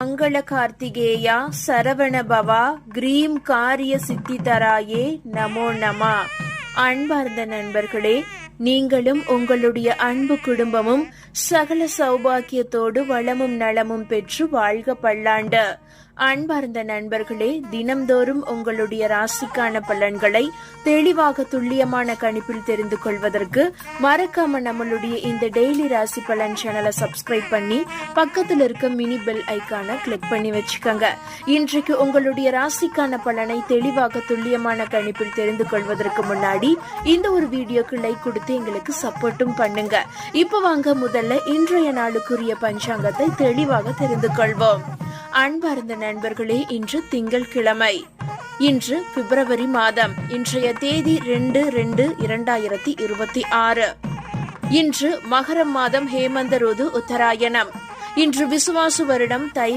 மங்கள கார்த்திகேயா சரவண பவா cream காரிய சித்திதராயே நமோ நம. அன்பார்ந்த நண்பர்களே, நீங்களும் உங்களுடைய அன்பு குடும்பமும் சகல சௌபாக்கியத்தோடு வளமும் நலமும் பெற்று வாழ்க பல்லாண்டு. அன்பார்ந்த நண்பர்களே, தினம்தோறும் உங்களுடைய ராசிக்கான பலன்களை தெளிவாக துல்லியமான கணிப்பில் தெரிந்து கொள்வதற்கு மறக்காம நம்மளுடைய இந்த டெய்லி ராசி பலன் சேனலை சப்ஸ்கிரைப் பண்ணி பக்கத்தில் இருக்க மினி பெல் ஐக்கான கிளிக் பண்ணி வச்சுக்கோங்க. இன்றைக்கு உங்களுடைய ராசிக்கான பலனை தெளிவாக துல்லியமான கணிப்பில் தெரிந்து கொள்வதற்கு முன்னாடி இந்த ஒரு வீடியோக்கு லைக் கொடுத்து எங்களுக்கு சப்போர்ட்டும் பண்ணுங்க. இப்ப வாங்க முதல்ல இன்றைய நாளுக்குரிய பஞ்சாங்கத்தை தெளிவாக தெரிந்து கொள்வோம். அன்பார்ந்த நண்பர்களே, இன்று திங்கட்கிழமை. இன்று பிப்ரவரி மாதம். இன்றைய தேதி 2/2/2026. இன்று மகரம் மாதம், ஹேமந்த ருது, உத்தராயணம். இன்று விசுவாசு வருடம் தை